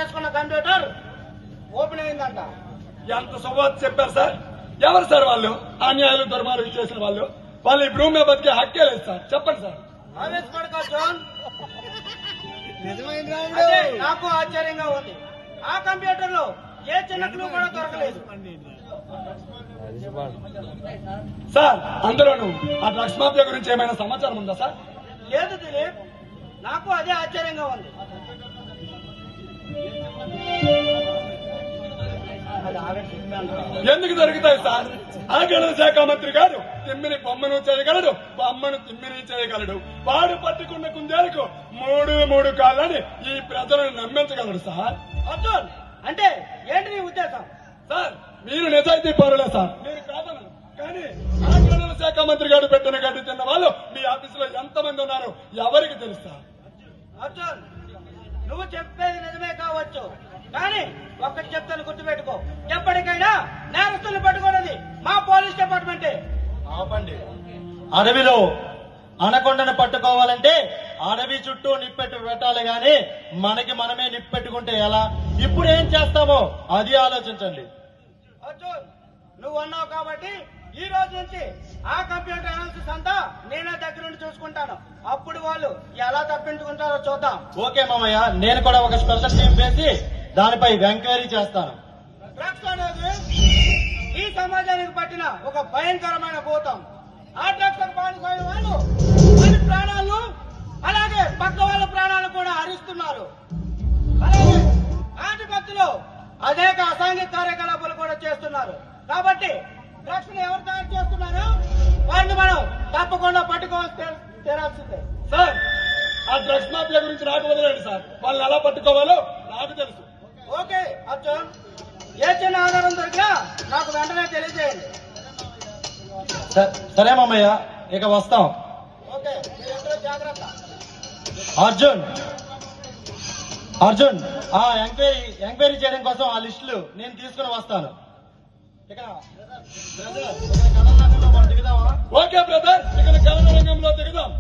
చేసుకున్న computer open అయిందంట. ఎంత శుభవార్త చెప్పారు సార్. ఎవరు సార్ వాళ్ళు? అన్యాయాలు ధర్మాలు చేసిన వాళ్ళు. వాళ్ళు ఈ భూమి మీద బతికే హక్కే లేదు సార్. చెప్పండి సార్. ఆవేశపడక జోన్. అదే నాకు ఆశ్చర్యంగా ఉంది. ఆ కంప్యూటర్ లో ఏ చిన్న క్లూ కూడా దొరకలేదు సార్. అందులోనూ ఆ డ్రగ్స్ మాఫియా గురించి ఏమైనా సమాచారం ఉందా సార్? లేదు దిలీప్, నాకు అదే ఆశ్చర్యంగా ఉంది. ఎందుకు దొరుకుతాయి సార్? ఆ గణన శాఖ మంత్రి గారు తిమ్మిని బొమ్మను చేయగలడు, బొమ్మను తిమ్మిని చేయగలడు. వాడు పట్టుకున్న కుందేలకు మూడు కాళ్ళని ఈ ప్రజలను నమ్మించగలడు సార్. అర్జున్, అంటే ఏంటి నీ ఉద్దేశం? సార్, మీరు నిజాయితీ పరులే సార్. మీరు కాదన్నారు, కానీ ఆ గణన శాఖ మంత్రి గారు పెట్టిన గడ్డి తిన్న వాళ్ళు మీ ఆఫీసులో ఎంతమంది ఉన్నారు ఎవరికి తెలుసు సార్? అర్జున్, నువ్వు చెప్పేది నిజమే కావచ్చు, కానీ ఒక్కటి చెప్తాను గుర్తుపెట్టుకో. ఎప్పటికైనా నేరస్తులు పట్టుకున్నది మా పోలీస్ డిపార్ట్మెంటే. ఆపండి. అడవిలో అనకొండను పట్టుకోవాలంటే అడవి చుట్టూ నిప్పెట్టు పెట్టాలి గాని మనకి మనమే నిప్పెట్టుకుంటే ఎలా? ఇప్పుడు ఏం చేస్తామో అది ఆలోచించండి. అర్జున్, నువ్వు అన్నావు కాబట్టి ఈ రోజు నుంచి ఆ కంప్యూటర్ అనాలిసిస్ అంతా నేనే దగ్గరుండి చూసుకుంటాను. అప్పుడు వాళ్ళు ఎలా తప్పించుకుంటారో చూద్దాం. ఓకే మామయ్య, నేను కూడా ఒక స్పెషల్ టీం వేసి దానిపై ఎంక్వైరీ చేస్తాను. డ్రగ్స్ అనేది ఈ సమాజానికి పట్టిన ఒక భయంకరమైన భూతం. ఆ డ్రగ్స్ బానిసైన వాళ్ళు వారి ప్రాణాలను అలాగే పక్క వాళ్ళ ప్రాణాలు కూడా హరిస్తున్నారు. అలాగే ఆధిపత్యంలో అనేక అసాంఘిక కార్యకలాపాలు కూడా చేస్తున్నారు. కాబట్టి డ్రగ్స్ ని ఎవరు తయారు చేస్తున్నారో వారిని మనం తప్పకుండా పట్టుకోవాల్సి తీరాల్సిందే. సార్, ఆ డ్రగ్స్ మాఫియా గురించి నాకు వదిలేండి సార్. వాళ్ళని ఎలా పట్టుకోవాలో నాకు తెలుసు. ఓకే అర్జున్, ఏ చిన్న ఆధారం దొరికినా నాకు వెంటనే తెలియజేయండి. సరే మామయ్య, ఇక వస్తాం. ఓకే, మీరందరూ జాగ్రత్త. అర్జున్, ఆ ఎంక్వైరీ చేయడం కోసం ఆ లిస్టులు నేను తీసుకుని వస్తాను. ఇక కథల రంగంలో మనం దిగుదామా? ఓకే బ్రదర్, ఇక కళల రంగంలో దిగుదాం.